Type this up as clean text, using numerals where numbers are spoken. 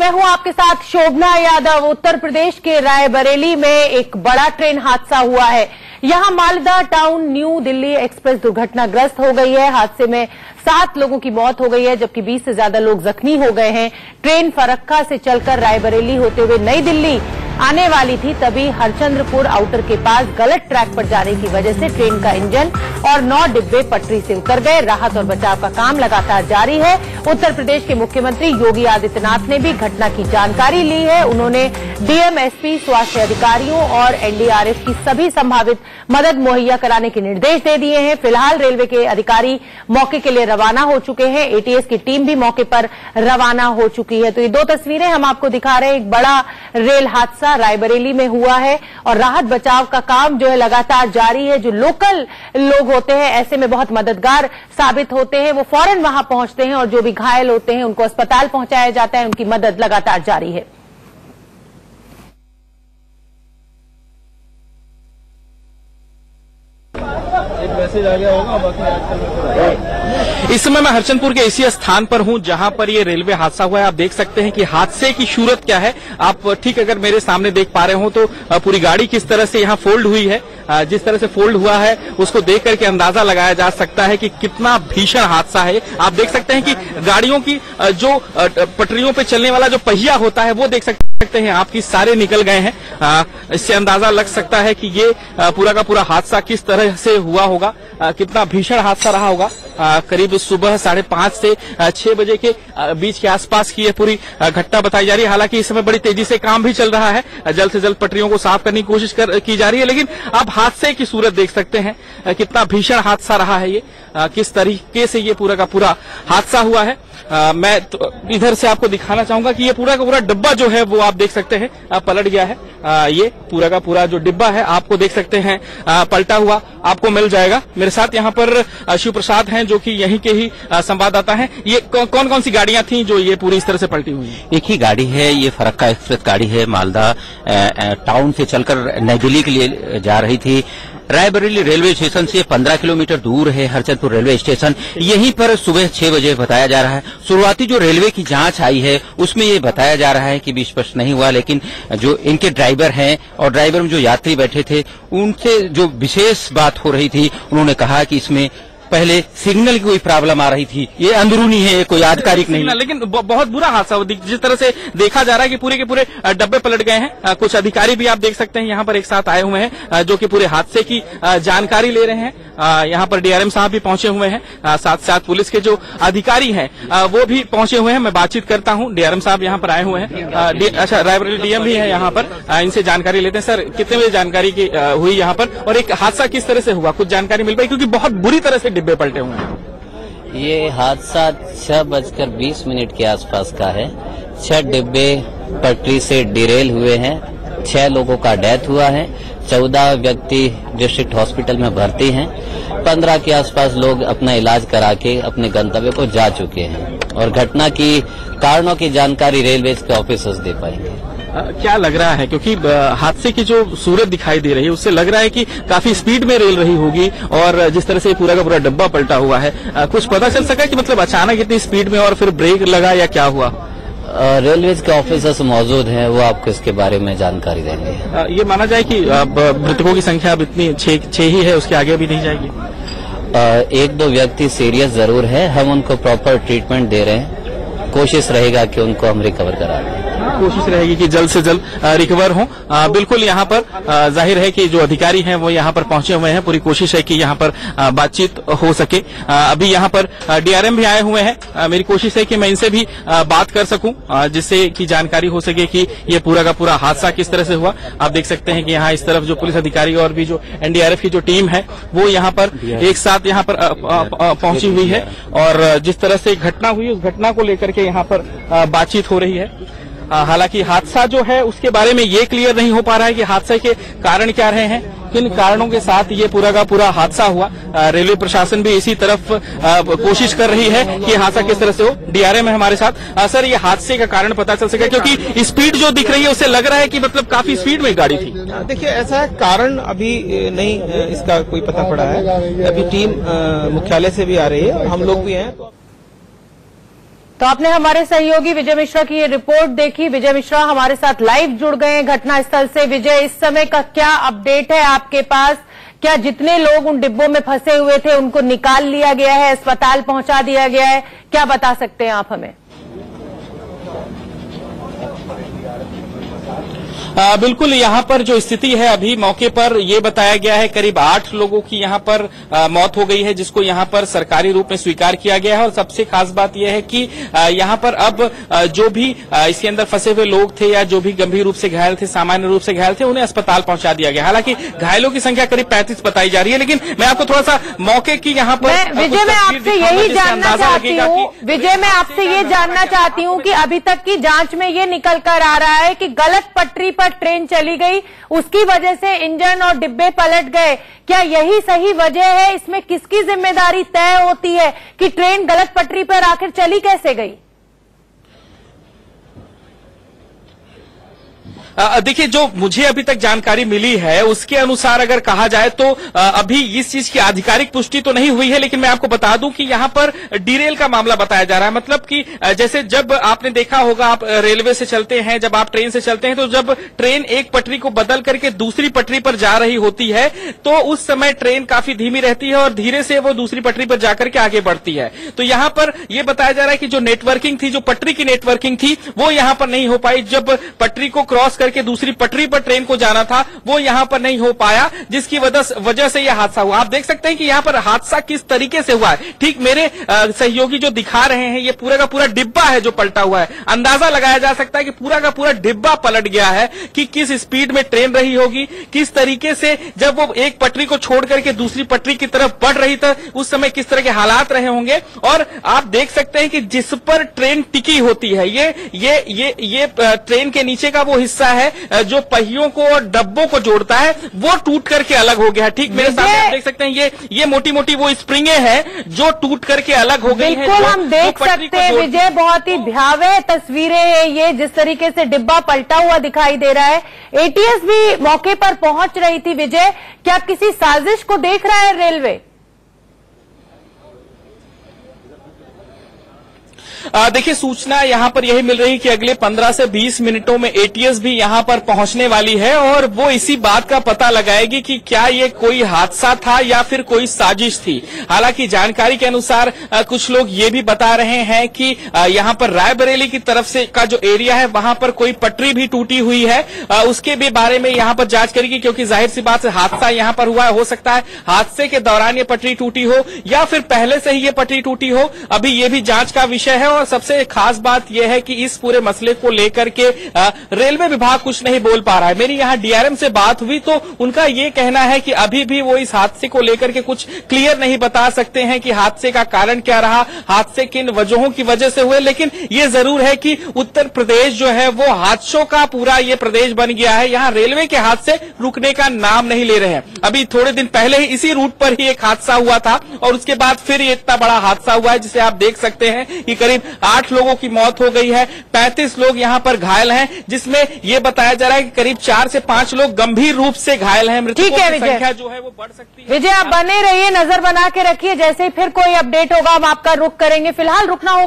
मैं हूं आपके साथ शोभना यादव। उत्तर प्रदेश के रायबरेली में एक बड़ा ट्रेन हादसा हुआ है। यहां Malda town new Delhi express दुर्घटनाग्रस्त हो गई है। हादसे में 7 लोगों की मौत हो गई है, जबकि 20 से ज्यादा लोग जख्मी हो गए हैं। ट्रेन फरक्का से चलकर रायबरेली होते हुए नई दिल्ली आने वाली थी, तभी हरचंद्रपुर आउटर के पास गलत ट्रैक पर जाने की वजह से ट्रेन का इंजन और 9 डिब्बे पटरी से उतर गए। राहत और बचाव का काम लगातार जारी है। उत्तर प्रदेश के मुख्यमंत्री योगी आदित्यनाथ ने भी घटना की जानकारी ली है। उन्होंने डीएम, एसपी, स्वास्थ्य अधिकारियों और एनडीआरएफ की सभी संभावित मदद मुहैया कराने के निर्देश दे दिए हैं। फिलहाल रेलवे के अधिकारी मौके के लिए रवाना हो चुके हैं। एटीएस की टीम भी मौके पर रवाना हो चुकी है। तो ये 2 तस्वीरें हम आपको दिखा रहे हैं। एक बड़ा रेल हादसा रायबरेली में हुआ है और राहत बचाव का काम जो है लगातार जारी है। जो लोकल लोग होते हैं ऐसे में बहुत मददगार साबित होते हैं। वो फौरन वहां पहुंचते हैं और जो भी घायल होते हैं उनको अस्पताल पहुंचाया जाता है। उनकी मदद लगातार जारी है। मैसेज आ गया होगा। बाकी इस समय मैं हरचंदपुर के इसी स्थान पर हूं जहां पर ये रेलवे हादसा हुआ है। आप देख सकते हैं कि हादसे की सूरत क्या है। आप ठीक अगर मेरे सामने देख पा रहे हो तो पूरी गाड़ी किस तरह से यहां फोल्ड हुई है। जिस तरह से फोल्ड हुआ है उसको देख करके अंदाजा लगाया जा सकता है कि कितना भीषण हादसा है। आप देख सकते हैं कि गाड़ियों की जो पटरियों पे चलने वाला जो पहिया होता है वो देख सकते हैं आपकी सारे निकल गए हैं। इससे अंदाजा लग सकता है कि ये पूरा का पूरा हादसा किस तरह से हुआ होगा, कितना भीषण हादसा रहा होगा। करीब सुबह 5:30 से 6 बजे के बीच के आसपास की ये पूरी घटना बताई जा रही है। हालांकि इस समय बड़ी तेजी से काम भी चल रहा है। जल्द से जल्द पटरियों को साफ करने की कोशिश की जा रही है, लेकिन आप हादसे की सूरत देख सकते हैं। कितना भीषण हादसा रहा है ये, किस तरीके से ये पूरा का पूरा हादसा हुआ है। मैं तो इधर से आपको दिखाना चाहूंगा कि ये पूरा का पूरा डिब्बा जो है वो आप देख सकते हैं पलट गया है। ये पूरा का पूरा जो डिब्बा है आपको देख सकते हैं पलटा हुआ आपको मिल जाएगा। मेरे साथ यहाँ पर शिव प्रसाद हैं जो कि यहीं के ही संवाददाता हैं। ये कौन कौन सी गाड़ियां थी जो ये पूरी इस तरह से पलटी हुई है? एक ही गाड़ी है, ये फरक्का एक्सप्रेस गाड़ी है। मालदा टाउन से चलकर नई दिल्ली के लिए जा रही थी। रायबरेली रेलवे स्टेशन से 15 किलोमीटर दूर है हरचंदपुर रेलवे स्टेशन। यहीं पर सुबह 6 बजे बताया जा रहा है। शुरुआती जो रेलवे की जांच आई है उसमें ये बताया जा रहा है कि भी स्पष्ट नहीं हुआ, लेकिन जो इनके ड्राइवर हैं और ड्राइवर में जो यात्री बैठे थे उनसे जो विशेष बात हो रही थी, उन्होंने कहा कि इसमें पहले सिग्नल की कोई प्रॉब्लम आ रही थी। ये अंदरूनी है, कोई आधिकारिक नहीं, लेकिन बहुत बुरा हादसा हुआ। जिस तरह से देखा जा रहा है कि पूरे के पूरे डब्बे पलट गए हैं। कुछ अधिकारी भी आप देख सकते हैं यहाँ पर एक साथ आए हुए हैं जो कि पूरे हादसे की जानकारी ले रहे हैं। यहाँ पर डीआरएम साहब भी पहुंचे हुए हैं, साथ साथ पुलिस के जो अधिकारी हैं वो भी पहुंचे हुए हैं। मैं बातचीत करता हूँ। डीआरएम साहब यहाँ पर आए हुए हैं। अच्छा, रायबरेली डीएम भी है यहाँ पर, इनसे जानकारी लेते हैं। सर, कितने बजे जानकारी की हुई यहाँ पर और एक हादसा किस तरह से हुआ, कुछ जानकारी मिल पाई? क्योंकि बहुत बुरी तरह से डिब्बे पलटे हुए हैं। ये हादसा 6:20 के आसपास का है। 6 डिब्बे पटरी से डिरेल हुए हैं। 6 लोगों का डेथ हुआ है। 14 व्यक्ति डिस्ट्रिक्ट हॉस्पिटल में भर्ती हैं। 15 के आसपास लोग अपना इलाज करा के अपने गंतव्य को जा चुके हैं और घटना की कारणों की जानकारी रेलवे के ऑफिसर्स दे पाएंगे। क्या लग रहा है, क्योंकि हादसे की जो सूरत दिखाई दे रही है उससे लग रहा है कि काफी स्पीड में रेल रही होगी और जिस तरह से पूरा का पूरा डब्बा पलटा हुआ है, कुछ पता चल सका कि मतलब अचानक इतनी स्पीड में और फिर ब्रेक लगा या क्या हुआ? रेलवे के ऑफिसर्स मौजूद हैं, वो आपको इसके बारे में जानकारी देंगे। ये माना जाए कि मृतकों की संख्या अब इतनी 6 ही है, उसके आगे भी नहीं जाएगी? 1-2 व्यक्ति सीरियस जरूर है। हम उनको प्रॉपर ट्रीटमेंट दे रहे हैं। कोशिश रहेगा कि उनको हम रिकवर करा दें। कोशिश रहेगी कि जल्द से जल्द रिकवर हो। बिल्कुल यहाँ पर जाहिर है कि जो अधिकारी हैं वो यहाँ पर पहुंचे हुए हैं। पूरी कोशिश है कि यहाँ पर बातचीत हो सके। अभी यहाँ पर डीआरएम भी आए हुए हैं। मेरी कोशिश है कि मैं इनसे भी बात कर सकूं जिससे कि जानकारी हो सके कि ये पूरा का पूरा हादसा किस तरह से हुआ। आप देख सकते हैं कि यहाँ इस तरफ जो पुलिस अधिकारी और भी जो एनडीआरएफ की जो टीम है वो यहाँ पर एक साथ यहाँ पर पहुंची हुई है और जिस तरह से घटना हुई उस घटना को लेकर के यहाँ पर बातचीत हो रही है। हालांकि हादसा जो है उसके बारे में ये क्लियर नहीं हो पा रहा है कि हादसे के कारण क्या रहे हैं, किन कारणों के साथ ये पूरा का पूरा हादसा हुआ। रेलवे प्रशासन भी इसी तरफ कोशिश कर रही है कि हादसा किस तरह से हो। डीआरएम है हमारे साथ। सर, ये हादसे का कारण पता चल सका? क्योंकि स्पीड जो दिख रही है उससे लग रहा है कि मतलब काफी स्पीड में गाड़ी थी। देखिए, ऐसा है, कारण अभी नहीं इसका कोई पता पड़ा है। अभी टीम मुख्यालय से भी आ रही है, हम लोग भी हैं। तो आपने हमारे सहयोगी विजय मिश्रा की ये रिपोर्ट देखी। विजय मिश्रा हमारे साथ लाइव जुड़ गए हैं घटनास्थल से। विजय, इस समय का क्या अपडेट है आपके पास? क्या जितने लोग उन डिब्बों में फंसे हुए थे उनको निकाल लिया गया है, अस्पताल पहुंचा दिया गया है? क्या बता सकते हैं आप हमें? बिल्कुल, यहाँ पर जो स्थिति है अभी मौके पर ये बताया गया है करीब 8 लोगों की यहाँ पर मौत हो गई है, जिसको यहाँ पर सरकारी रूप में स्वीकार किया गया है। और सबसे खास बात यह है कि यहाँ पर अब जो भी इसके अंदर फंसे हुए लोग थे या जो भी गंभीर रूप से घायल थे, सामान्य रूप से घायल थे, उन्हें अस्पताल पहुंचा दिया गया। हालांकि घायलों की संख्या करीब 35 बताई जा रही है, लेकिन मैं आपको थोड़ा सा मौके की यहाँ पर विजय मैं आपसे यही जानना चाहती हूँ विजय मैं आपसे ये जानना चाहती हूँ कि अभी तक की जांच में ये निकल कर आ रहा है कि गलत पटरी पर ट्रेन चली गई, उसकी वजह से इंजन और डिब्बे पलट गए। क्या यही सही वजह है? इसमें किसकी जिम्मेदारी तय होती है कि ट्रेन गलत पटरी पर आखिर चली कैसे गई? देखिए, जो मुझे अभी तक जानकारी मिली है उसके अनुसार अगर कहा जाए तो अभी इस चीज की आधिकारिक पुष्टि तो नहीं हुई है, लेकिन मैं आपको बता दूं कि यहाँ पर डीरेल का मामला बताया जा रहा है। मतलब कि जैसे जब आपने देखा होगा, आप रेलवे से चलते हैं, जब आप ट्रेन से चलते हैं, तो जब ट्रेन एक पटरी को बदल करके दूसरी पटरी पर जा रही होती है तो उस समय ट्रेन काफी धीमी रहती है और धीरे से वो दूसरी पटरी पर जाकर के आगे बढ़ती है। तो यहाँ पर यह बताया जा रहा है कि जो नेटवर्किंग थी, जो पटरी की नेटवर्किंग थी, वो यहाँ पर नहीं हो पाई। जब पटरी को क्रॉस करके दूसरी पटरी पर ट्रेन को जाना था वो यहां पर नहीं हो पाया, जिसकी वजह से यह हादसा हुआ। आप देख सकते हैं कि यहां पर हादसा किस तरीके से हुआ है। ठीक मेरे सहयोगी जो दिखा रहे हैं, ये पूरा का पूरा डिब्बा है जो पलटा हुआ है। अंदाजा लगाया जा सकता है कि पूरा का पूरा डिब्बा पलट गया है कि किस स्पीड में ट्रेन रही होगी, किस तरीके से जब वो एक पटरी को छोड़ करके दूसरी पटरी की तरफ बढ़ रही था उस समय किस तरह के हालात रहे होंगे। और आप देख सकते हैं कि जिस पर ट्रेन टिकी होती है, ये ट्रेन के नीचे का वो हिस्सा है जो पहियों को और डब्बों को जोड़ता है, वो टूट करके अलग हो गया। ठीक मेरे सामने आप देख सकते हैं, ये मोटी मोटी वो स्प्रिंगे हैं जो टूट करके अलग हो गई हैं। बिल्कुल हम देख सकते हैं विजय, बहुत ही भयावह तस्वीरें हैं ये, जिस तरीके से डिब्बा पलटा हुआ दिखाई दे रहा है। एटीएस भी मौके पर पहुंच रही थी। विजय, क्या किसी साजिश को देख रहा है रेलवे? देखिए, सूचना यहां पर यही मिल रही कि अगले 15 से 20 मिनटों में एटीएस भी यहां पर पहुंचने वाली है और वो इसी बात का पता लगाएगी कि क्या ये कोई हादसा था या फिर कोई साजिश थी। हालांकि जानकारी के अनुसार कुछ लोग ये भी बता रहे हैं कि यहां पर रायबरेली की तरफ से का जो एरिया है वहां पर कोई पटरी भी टूटी हुई है, उसके भी बारे में यहां पर जांच करेगी, क्योंकि जाहिर सी बात है हादसा यहां पर हुआ है। हो सकता है हादसे के दौरान ये पटरी टूटी हो या फिर पहले से ही ये पटरी टूटी हो, अभी ये भी जांच का विषय है। और सबसे खास बात यह है कि इस पूरे मसले को लेकर के रेलवे विभाग कुछ नहीं बोल पा रहा है। मेरी यहां डीआरएम से बात हुई तो उनका ये कहना है कि अभी भी वो इस हादसे को लेकर के कुछ क्लियर नहीं बता सकते हैं कि हादसे का कारण क्या रहा, हादसे किन वजहों की वजह से हुए। लेकिन ये जरूर है कि उत्तर प्रदेश जो है वो हादसों का पूरा ये प्रदेश बन गया है। यहाँ रेलवे के हादसे रुकने का नाम नहीं ले रहे हैं। अभी थोड़े दिन पहले ही इसी रूट पर ही एक हादसा हुआ था और उसके बाद फिर ये इतना बड़ा हादसा हुआ है, जिसे आप देख सकते हैं कि करीब 8 लोगों की मौत हो गई है, 35 लोग यहां पर घायल हैं, जिसमें यह बताया जा रहा है कि करीब 4 से 5 लोग गंभीर रूप से घायल हैं। मृतकों की संख्या जो है वो बढ़ सकती है। विजय, आप बने रहिए, नजर बना के रखिए, जैसे ही फिर कोई अपडेट होगा हम आपका रुख करेंगे। फिलहाल रुकना होगा।